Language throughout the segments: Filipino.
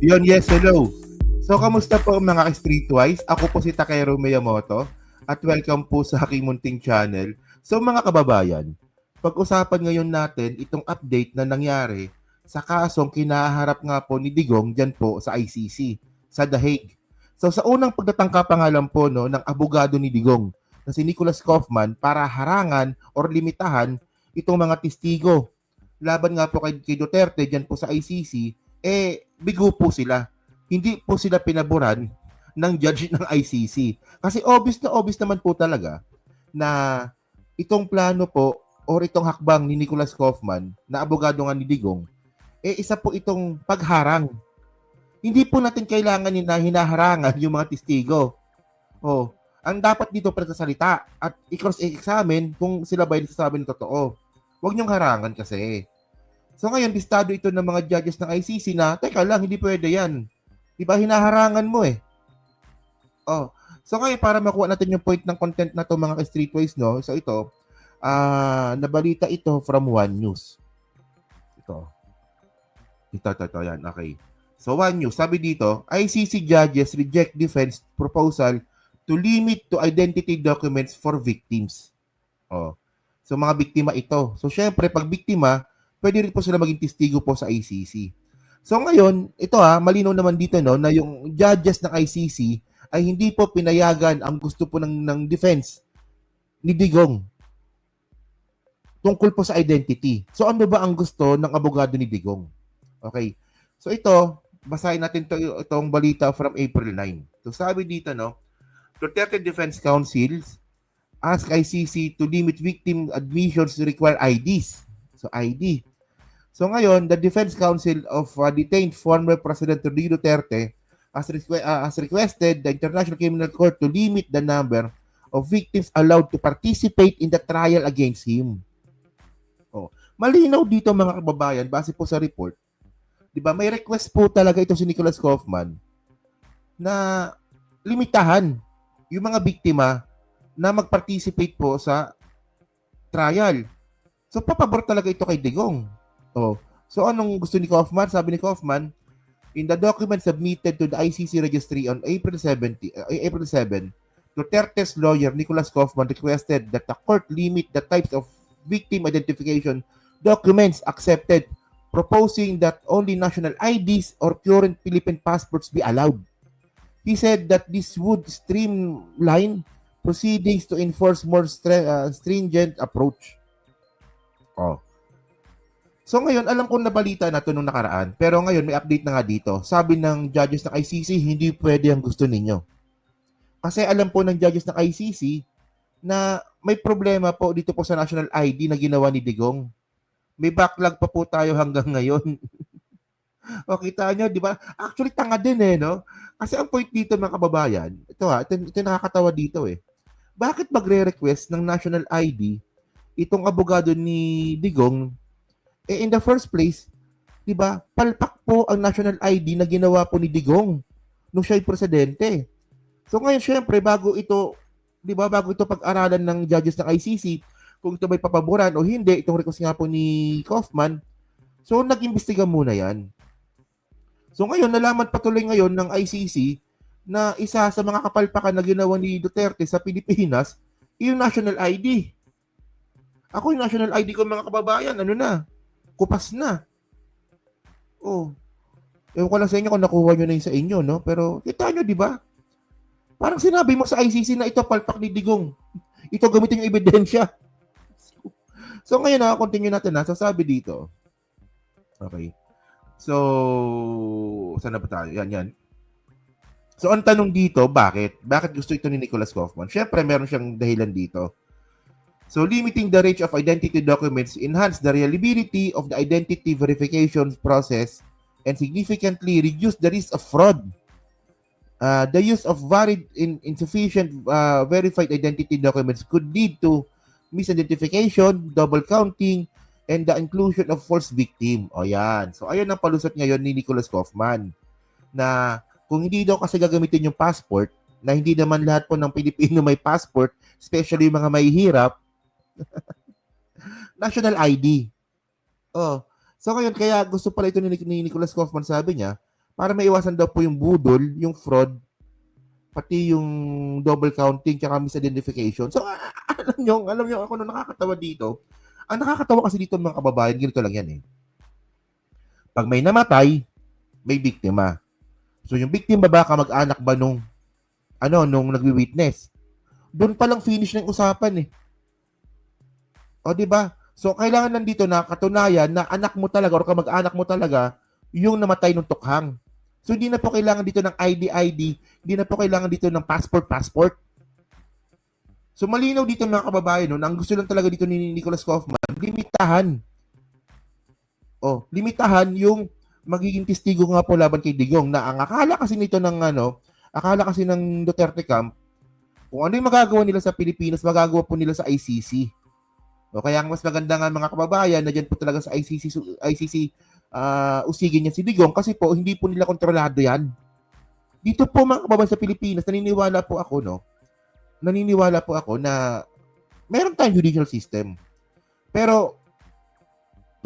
Yun, yes, hello. So, kamusta po mga ka-Streetwise? Ako po si Takero Miyamoto at welcome po sa aking munting channel. So, mga kababayan, pag-usapan ngayon natin itong update na nangyari sa kasong kinaharap nga po ni Digong dyan po sa ICC, sa The Hague. So, sa unang pagtatangka pa nga lang po no, ng abogado ni Digong na si Nicholas Kaufman para harangan or limitahan itong mga testigo laban nga po kay Duterte dyan po sa ICC, bigo po sila. Hindi po sila pinaboran ng judge ng ICC. Kasi obvious naman po talaga na itong plano po or itong hakbang ni Nicholas Kaufman na abogado nga ni Digong, isa po itong pagharang. Hindi po natin kailangan na hinaharangan yung mga testigo. Oh, ang dapat dito pagsasalita at i-cross-examine kung sila ba yung nagsasabi ng totoo. Huwag niyong harangan kasi. So ngayon, listado ito ng mga judges ng ICC na, teka lang, hindi pwede yan. Diba, hinaharangan mo eh. Oh. So ngayon, para makuha natin yung point ng content na to mga ka-Streetwise, no? So ito, nabalita ito from One News. Ito, yan, okay. So One News, sabi dito, ICC judges reject defense proposal to limit to identity documents for victims. Oh. So mga biktima ito. So syempre, pag biktima, pwede rin po sila maging testigo po sa ICC. So ngayon, ito malinaw naman dito no na yung judges ng ICC ay hindi po pinayagan ang gusto po ng defense ni Digong tungkol po sa identity. So ano ba ang gusto ng abogado ni Digong? Okay. So ito, basahin natin itong balita from April 9. So sabi dito no, Duterte Defense Council ask ICC to limit victim admissions to require IDs. So ID. So ngayon, the Defense Council of detained former President Rodrigo Duterte has requested the International Criminal Court to limit the number of victims allowed to participate in the trial against him. Oh, malinaw dito mga kababayan, base po sa report, 'di ba? May request po talaga ito si Nicholas Kaufman na limitahan yung mga biktima na mag-participate po sa trial. So papabor talaga ito kay Digong. Oh. So anong gusto ni Kaufman? Sabi ni Kaufman, in the document submitted to the ICC registry on April 7, Duterte's lawyer Nicholas Kaufman requested that the court limit the types of victim identification documents accepted, proposing that only national IDs or current Philippine passports be allowed. He said that this would streamline proceedings to enforce more stringent approach. Oh. So ngayon, alam ko na balita na ito nung nakaraan, pero ngayon may update na nga dito. Sabi ng judges ng ICC, hindi pwede ang gusto ninyo. Kasi alam po ng judges ng ICC na may problema po dito po sa national ID na ginawa ni Digong. May backlog pa po tayo hanggang ngayon. O kita nyo, di ba? Actually, tanga din no? Kasi ang point dito mga kababayan, ito nakakatawa dito Bakit magre-request ng national ID itong abogado ni Digong? In the first place, di ba, palpak po ang national ID na ginawa po ni Digong nung siya'y presidente. So ngayon, syempre, bago ito pag-aralan ng judges ng ICC, kung ito may papaboran o hindi, itong request nga po ni Kaufman, so nag-imbestiga muna yan. So ngayon, nalaman patuloy ngayon ng ICC na isa sa mga kapalpakan na ginawa ni Duterte sa Pilipinas, yung national ID. Ako yung national ID ko mga kababayan, kupas na. Oh. Ewan ko lang sa inyo kung nakuha nyo na yun sa inyo, no? Pero kita nyo, di ba? Parang sinabi mo sa ICC na ito palpak ni Digong. Ito gamitin yung ebidensya. So ngayon continue natin So sabi dito. Okay. So, saan na ba tayo? Yan. So ang tanong dito, bakit? Bakit gusto ito ni Nicholas Kaufman? Siyempre, meron siyang dahilan dito. So, limiting the range of identity documents enhance the reliability of the identity verification process and significantly reduce the risk of fraud. The use of varied insufficient verified identity documents could lead to misidentification, double counting, and the inclusion of false victim. O yan. So, ayun ang palusot ngayon ni Nicholas Kaufman na kung hindi daw kasi gagamitin yung passport, na hindi naman lahat po ng Pilipino may passport, especially yung mga mahihirap, national ID. Oh. So ngayon, kaya gusto pala ito ni Nicholas Kaufman, sabi niya, para maiwasan daw po yung budol, yung fraud, pati yung double counting tsaka misidentification. So, alam nyo ako nung nakakatawa dito. Ang nakakatawa kasi dito mga kababayan, ganito lang yan eh. Pag may namatay, may biktima. So, yung biktima ba, kamag-anak ba nung nagwi-witness? Doon pa lang finish ng usapan eh. O, di ba? So, kailangan nandito na katunayan na anak mo talaga o kamag-anak mo talaga yung namatay ng tukhang. So, hindi na po kailangan dito ng ID, hindi na po kailangan dito ng passport. So, malinaw dito mga kababayan, no, na ang gusto lang talaga dito ni Nicholas Kaufman, limitahan yung magiging testigo nga po laban kay Digong na ang akala kasi ng Duterte camp, kung ano yung magagawa nila sa Pilipinas, magagawa po nila sa ICC. O kaya mas maganda nga mga kababayan na dyan po talaga sa ICC usigin niya si Digong kasi po hindi po nila kontrolado yan. Dito po mga kababayan sa Pilipinas, naniniwala po ako na meron tayong judicial system. Pero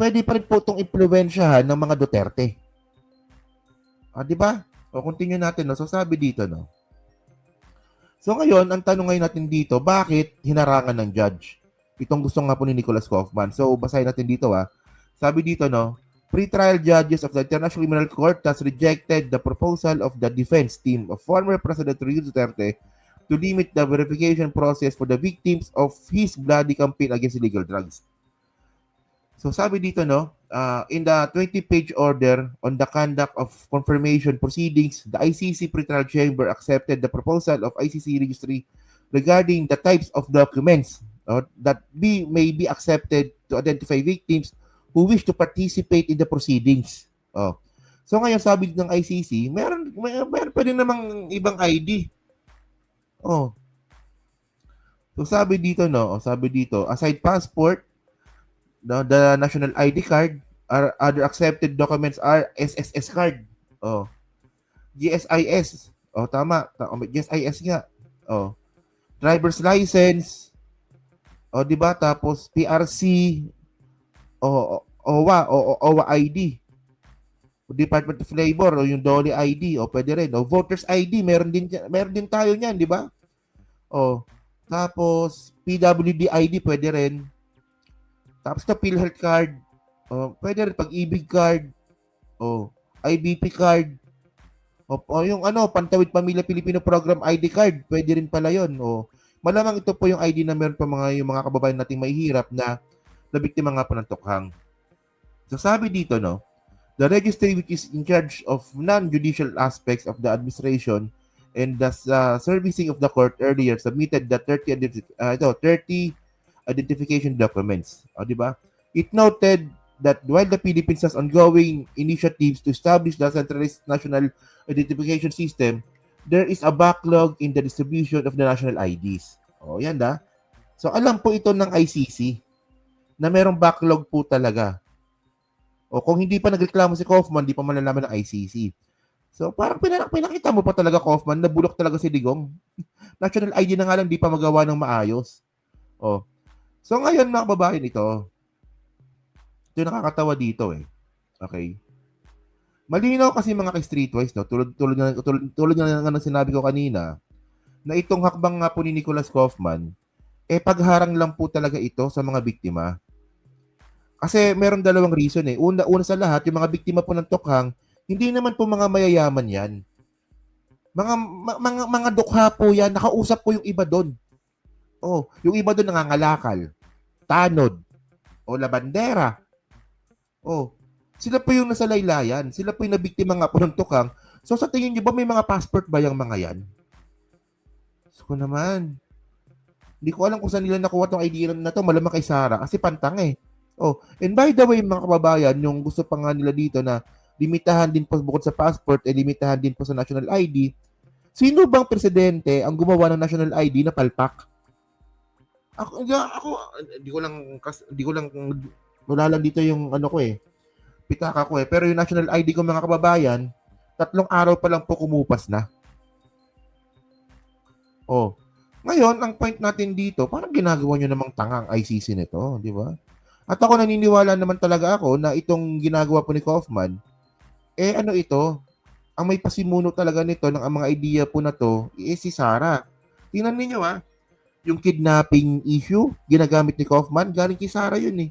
pwede pa rin po itong impluwensyahan ng mga Duterte. Di ba? O continue natin, no? So sabi dito, no? So ngayon, ang tanong ngayon natin dito, bakit hinarangan ng judge? Itong gusto nga po ni Nicholas Kaufman. So basahin natin dito, Sabi dito, no? Pre-trial judges of the International Criminal Court has rejected the proposal of the defense team of former President Rodrigo Duterte to limit the verification process for the victims of his bloody campaign against illegal drugs. So sabi dito, no, in the 20-page order on the conduct of confirmation proceedings, the ICC Pretrial Chamber accepted the proposal of ICC Registry regarding the types of documents that may be accepted to identify victims who wish to participate in the proceedings. So ngayon sabi ng ICC, meron pa rin namang ibang ID. So sabi dito, aside passport, the national ID card, other accepted documents are SSS card. GSIS. Tama. GSIS nga. Driver's license. Di ba? Tapos PRC. OWA ID. Department of Labor o yung DOLE ID. Pwede rin. Voters ID. Meron din tayo niyan, di ba? Tapos PWD ID pwede rin. Tapos na PhilHealth card, pwede rin pag-ibig card, IBP card, yung Pantawid Pamilya Pilipino Program ID card, pwede rin pala yun. Malamang ito po yung ID na meron pa yung mga kababayan nating mahihirap na nabiktima nga po ng tukhang. So sabi dito, no, the registry which is in charge of non-judicial aspects of the administration and the servicing of the court earlier submitted the 30 identification documents. Di ba? It noted that while the Philippines has ongoing initiatives to establish the centralized national identification system, there is a backlog in the distribution of the national IDs. Yan da. So alam po ito ng ICC na merong backlog po talaga. Kung hindi pa nagreklamo si Kaufman, hindi pa malalaman ng ICC. So parang pinakita mo pa talaga, Kaufman, na bulok talaga si Digong. National ID na nga lang, hindi pa magawa ng maayos. So ngayon mga kababayan, ito nakakatawa dito eh. Okay. Malinaw kasi mga ka-streetwise, no? Tulad na ng sinabi ko kanina, na itong hakbang nga po ni Nicholas Kaufman, pagharang lang po talaga ito sa mga biktima. Kasi meron dalawang reason eh. Una sa lahat, yung mga biktima po ng tukhang, hindi naman po mga mayayaman yan. Mga dukha po yan, nakausap po yung iba doon. Yung iba doon nangangalakal, tanod, labandera. Sila po yung nasa laylayan. Sila po yung nabiktima nga po ng tukhang. So sa tingin niyo ba may mga passport ba yung mga yan? So naman, hindi ko alam kung saan nila nakuha tong idea na to. Malamang kay Sara kasi pantang eh. And by the way mga kababayan, yung gusto pa nga nila dito na limitahan din po bukod sa passport, limitahan din po sa national ID. Sino bang presidente ang gumawa ng national ID na palpak? Ako hindi ko lang wala lang dito yung pitaka ko eh. Pero yung national ID ko mga kababayan, 3 araw pa lang po kumupas na. Ngayon, ang point natin dito, parang ginagawa nyo namang tangang ICC nito, di ba? At ako naniniwala naman talaga ako na itong ginagawa po ni Kaufman, ito, ang may pasimuno talaga nito ng ang mga idea po na to is si Sara. Tingnan niyo yung kidnapping issue, ginagamit ni Kaufman, galing kay Sara yun eh.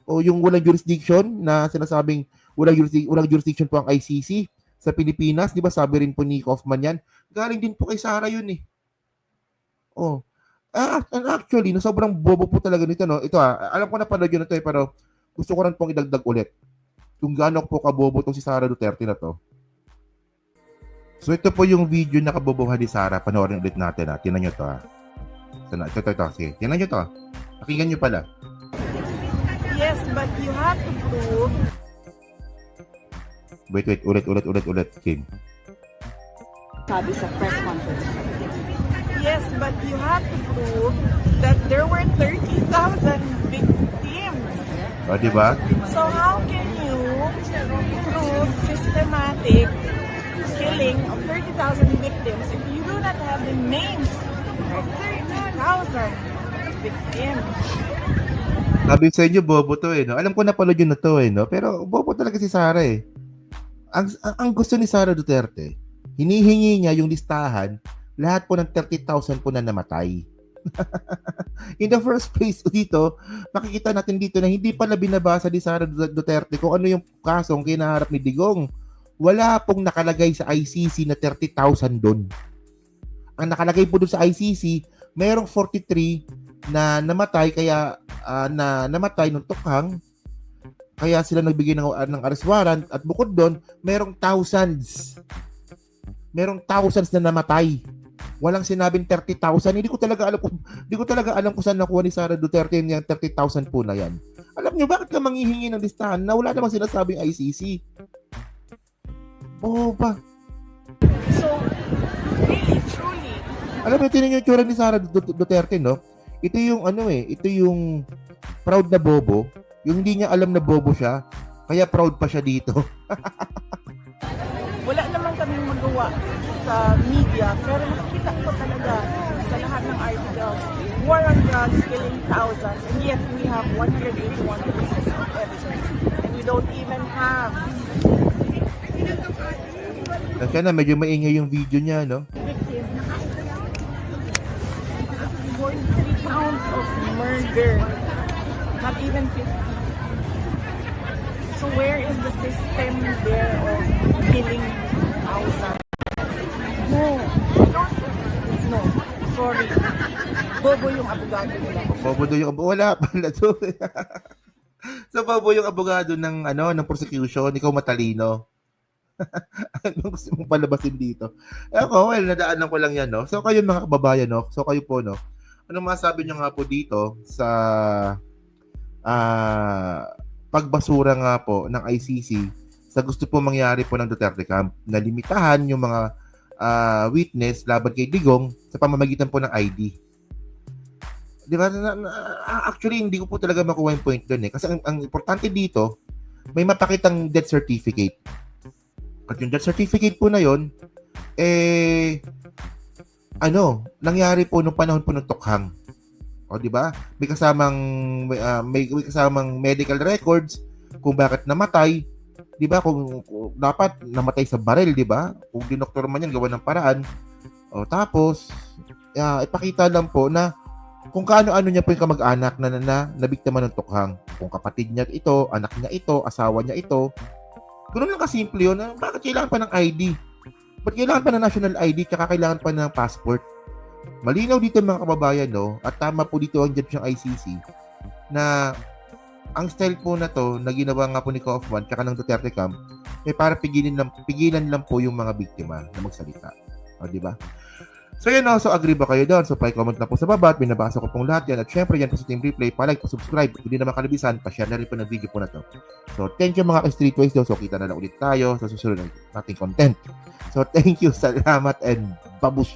O yung walang jurisdiction na sinasabing walang jurisdiction po ang ICC sa Pilipinas, di ba sabi rin po ni Kaufman yan, galing din po kay Sara yun eh. Oh. Actually, no, sobrang bobo po talaga nito, no? Ito alam ko na panood yun na ito eh, pero gusto ko rin pong idagdag ulit kung gaano po kabobo tong si Sara Duterte na to. So ito po yung video na kabobohan ni Sara. Panoorin ulit natin ha. Tingnan nyo to ha. Ito. Sige. Tingnan nyo to. Pakinggan nyo pala. Yes, but you have to prove. Wait. Ulit. Kim. Sabi sa press conference. Yes, but you have to prove that there were 30,000 victims. O, diba? So how can you prove systematic killing of 30,000 victims if you do not have the names of 30,000 victims? Sabi sa inyo, bobo to eh, no? Alam ko na pala yun na to eh, no? Pero bobo talaga si Sara eh. Ang gusto ni Sara Duterte, hinihingi niya yung listahan, lahat po ng 30,000 po na namatay. In the first place dito, makikita natin dito na hindi pala binabasa ni Sara Duterte kung ano yung kasong kinaharap ni Digong. Wala pong nakalagay sa ICC na 30,000 doon. Ang nakalagay po doon sa ICC, mayroong 43 na namatay kaya namatay ng tukhang, kaya sila nagbigay ng arrest warrant, at bukod doon, mayroong thousands na namatay. Walang sinabing 30,000. Hindi ko talaga alam kung saan nakuha ni Sara Duterte yung 30,000 po na yan. Alam niyo bakit ka manghihingi ng listahan na wala namang sinasabing ICC? Ba? So, really, truly. Alam niyo, tinan yung tsura ni Sara Duterte, no? Ito yung proud na bobo. Yung hindi niya alam na bobo siya, kaya proud pa siya dito. Wala naman kaming magawa sa media, pero nakikita ko talaga sa lahat ng articles, war on drugs, killing thousands, and yet we have 181 pieces of evidence, and we don't even have Kaya na, medyo maingay yung video niya, no? victims. 43 counts of murder, not even 50. So where is the system there of killing thousands? No, sorry. Bobo yung abogado nila. Bobo doon yung wala pala to. So bobo yung abogado ng prosecution, ikaw matalino. Anong gusto mong palabasin dito? Ako, nadaanan ko lang yan, no? So kayo mga kababayan, no? So kayo po, no? Anong masabi nyo nga po dito sa pagbasura nga po ng ICC sa gusto po mangyari po ng Duterte Camp na limitahan yung mga witness laban kay Digong sa pamamagitan po ng ID. Di ba? Actually, hindi ko po talaga makuha yung point doon eh. Kasi ang importante dito, may mapakitang death certificate. At yung death certificate po na yon, nangyari po nung panahon po ng tukhang. O, di ba? May kasamang medical records kung bakit namatay. Di ba? Kung dapat namatay sa baril, di ba? Kung dinoktor man yan, gawa ng paraan. O, tapos, ipakita lang po na kung kaano-ano niya po yung kamag-anak na nabiktima ng tukhang. Kung kapatid niya ito, anak niya ito, asawa niya ito. Ganoon lang kasimple yun. Bakit kailangan pa ng ID? Bakit kailangan pa ng national ID tsaka kailangan pa ng passport? Malinaw dito mga kababayan, no? At tama po dito ang judge ng ICC na ang style po na to na ginawa nga po ni Kaufman tsaka ng Duterte Camp para pigilan lang po yung mga biktima na magsalita. O, di ba? So yun, no? So agree ba kayo doon? So pa-comment na po sa baba at binabasa ko pong lahat yan. At syempre yan po sa Team Replay, pa-like, pa-subscribe. Kung di naman kalabisan, pa-share na rin po ng video po na to. So thank you mga ka-Streetways daw. So kita na lang ulit tayo sa susunod ng ating content. So thank you, salamat, and babush!